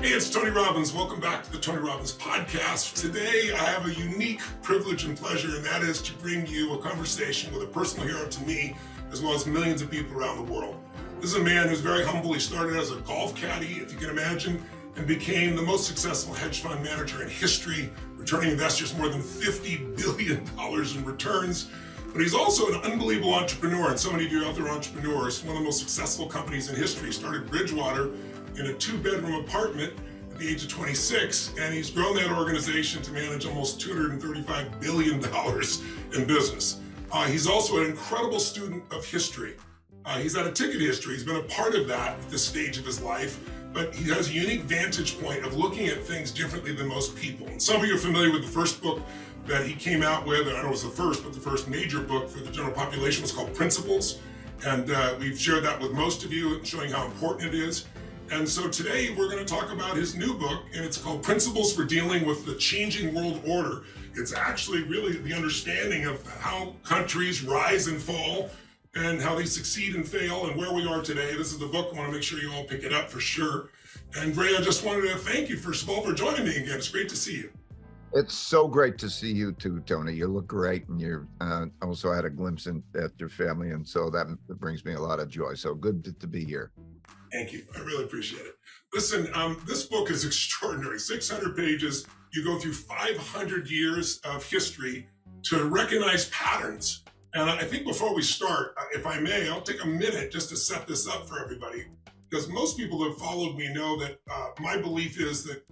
Hey, it's Tony Robbins. Welcome back to the Tony Robbins podcast. Today, I have a unique privilege and pleasure, and that is to bring you a conversation with a personal hero to me, as well as millions of people around the world. This is a man who's very humble. He started as a golf caddy, if you can imagine, and became the most successful hedge fund manager in history, returning investors more than $50 billion in returns. But he's also an unbelievable entrepreneur, and so many of you out there are entrepreneurs. One of the most successful companies in history. He started Bridgewater in a 2-bedroom apartment at the age of 26, and he's grown that organization to manage almost $235 billion in business. He's also an incredible student of history. He's had a ticket history. He's been a part of that at this stage of his life, but he has a unique vantage point of looking at things differently than most people. And some of you are familiar with the first book that he came out with. I don't know if it was the first, but the first major book for the general population was called Principles. And we've shared that with most of you, showing how important it is. And so today we're going to talk about his new book, and it's called Principles for Dealing with the Changing World Order. It's actually really the understanding of how countries rise and fall and how they succeed and fail and where we are today. This is the book. I want to make sure you all pick it up for sure. And Ray, I just wanted to thank you, first of all, for joining me again. It's great to see you. It's so great to see you too, Tony. You look great, and you're also had a glimpse at your family, and so that brings me a lot of joy. So good to be here. Thank you. I really appreciate it. Listen, this book is extraordinary. 600 pages. You go through 500 years of history to recognize patterns. And I think before we start, if I may, I'll take a minute just to set this up for everybody, because most people that have followed me know that my belief is that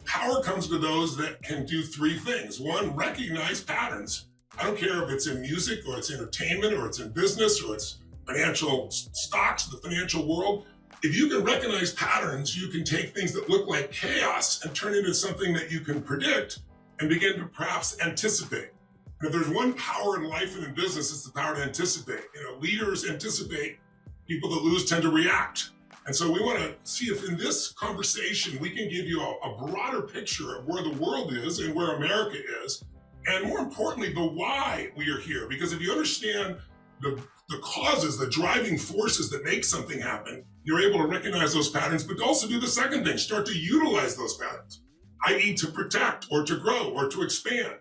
power comes to those that can do 3 things. 1, recognize patterns. I don't care if it's in music or it's entertainment or it's in business or it's financial stocks, the financial world. If you can recognize patterns, you can take things that look like chaos and turn it into something that you can predict and begin to perhaps anticipate. And if there's one power in life and in business, it's the power to anticipate. Leaders anticipate. People that lose tend to react. And so we want to see if in this conversation, we can give you a broader picture of where the world is and where America is. And more importantly, the why we are here. Because if you understand the causes, the driving forces that make something happen, you're able to recognize those patterns, but also do the second thing, start to utilize those patterns, i.e. to protect or to grow or to expand.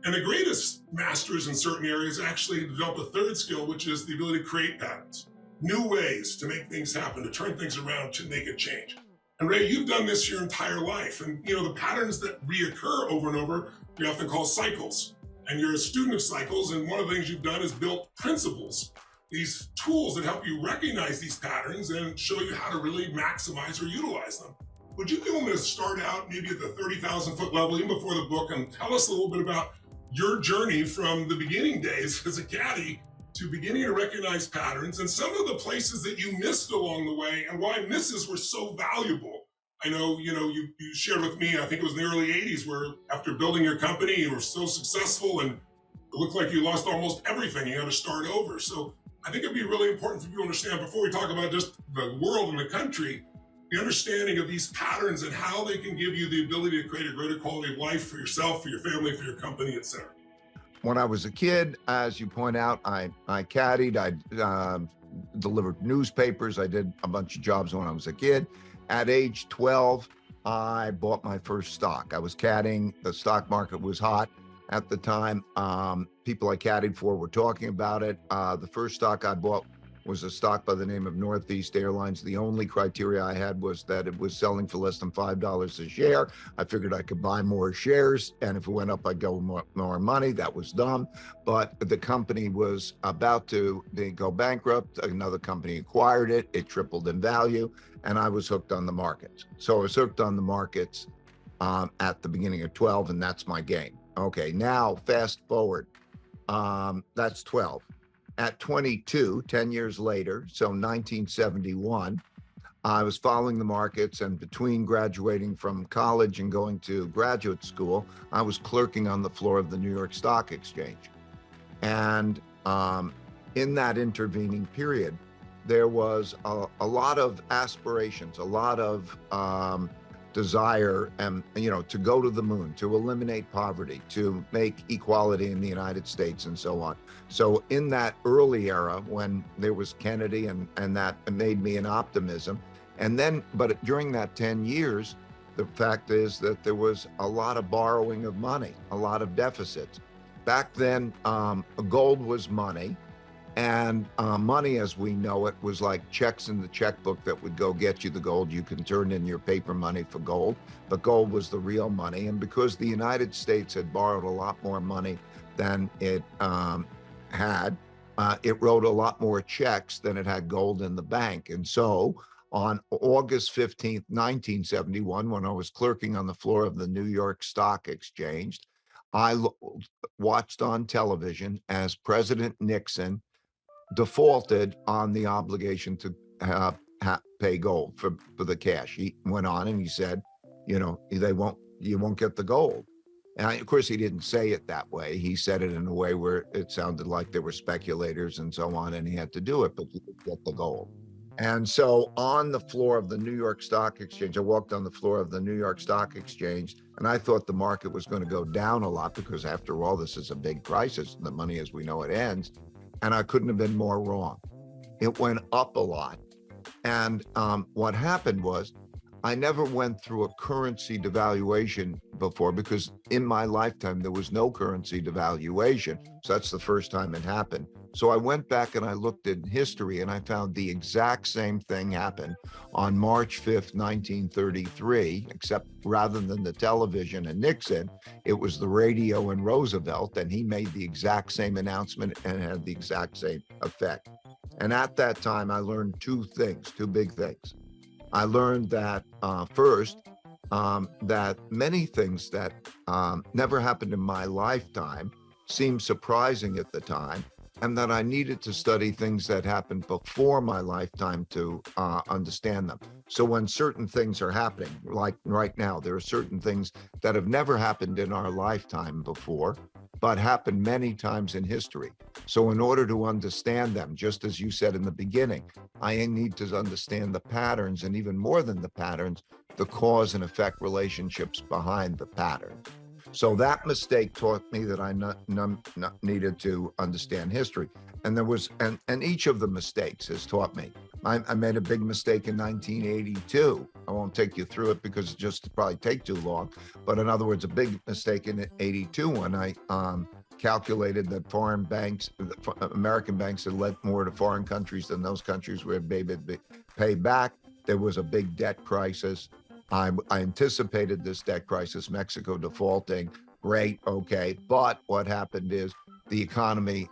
And the greatest masters in certain areas actually develop a third skill, which is the ability to create patterns, new ways to make things happen, to turn things around, to make a change. And Ray, you've done this your entire life. And the patterns that reoccur over and over, we often call cycles. And you're a student of cycles, and one of the things you've done is built principles, these tools that help you recognize these patterns and show you how to really maximize or utilize them. Would you be willing to start out maybe at the 30,000 foot level, even before the book, and tell us a little bit about your journey from the beginning days as a caddy to beginning to recognize patterns and some of the places that you missed along the way and why misses were so valuable? I know, you shared with me, I think it was in the early 80s, where after building your company, you were so successful and it looked like you lost almost everything. You had to start over. So I think it'd be really important for people to understand, before we talk about just the world and the country, the understanding of these patterns and how they can give you the ability to create a greater quality of life for yourself, for your family, for your company, etc. When I was a kid, as you point out, I caddied, I delivered newspapers. I did a bunch of jobs when I was a kid. At age 12, I bought my first stock. I was caddying. The stock market was hot at the time. People I caddied for were talking about it. The first stock I bought was a stock by the name of Northeast Airlines. The only criteria I had was that it was selling for less than $5 a share. I figured I could buy more shares, and if it went up, I'd go more money. That was dumb. But the company was about to go bankrupt. Another company acquired it. It tripled in value, and I was hooked on the markets. So I was hooked on the markets at the beginning of 12, and that's my game. Okay, now fast forward. That's 12. At 22, 10 years later, so 1971, I was following the markets, and between graduating from college and going to graduate school, I was clerking on the floor of the New York Stock Exchange. And in that intervening period, there was a lot of aspirations, a lot of desire, and to go to the moon, to eliminate poverty, to make equality in the United States, and so on. So in that early era, when there was Kennedy, and that made me an optimism. And then, but during that 10 years, The fact is that there was a lot of borrowing of money, a lot of deficits. Back then, gold was money. And money as we know it was like checks in the checkbook that would go get you the gold. You can turn in your paper money for gold, but gold was the real money. And because the United States had borrowed a lot more money than it had, it wrote a lot more checks than it had gold in the bank. And so on August 15th, 1971, when I was clerking on the floor of the New York Stock Exchange, I watched on television as President Nixon defaulted on the obligation to pay gold for the cash. He went on and he said, you won't get the gold. And of course, he didn't say it that way. He said it in a way where it sounded like there were speculators and so on, and he had to do it, but he didn't get the gold. And so on the floor of the New York Stock Exchange, I walked on the floor of the New York Stock Exchange, and I thought the market was going to go down a lot because after all, this is a big crisis. The money as we know it ends. And I couldn't have been more wrong. It went up a lot. And what happened was I never went through a currency devaluation before because in my lifetime, there was no currency devaluation. So that's the first time it happened. So I went back and I looked in history and I found the exact same thing happened on March 5th, 1933, except rather than the television and Nixon, it was the radio and Roosevelt, and he made the exact same announcement and had the exact same effect. And at that time, I learned two big things. I learned that first, that many things that never happened in my lifetime seemed surprising at the time, and that I needed to study things that happened before my lifetime to understand them. So when certain things are happening, like right now, there are certain things that have never happened in our lifetime before, but happened many times in history. So in order to understand them, just as you said in the beginning, I need to understand the patterns, and even more than the patterns, the cause and effect relationships behind the pattern. So that mistake taught me that I needed to understand history. And each of the mistakes has taught me. I made a big mistake in 1982. I won't take you through it because it just probably take too long. But in other words, a big mistake in 82 when I calculated that foreign banks, American banks had lent more to foreign countries than those countries were able to pay back. There was a big debt crisis. I anticipated this debt crisis, Mexico defaulting, great, okay. But what happened is the economy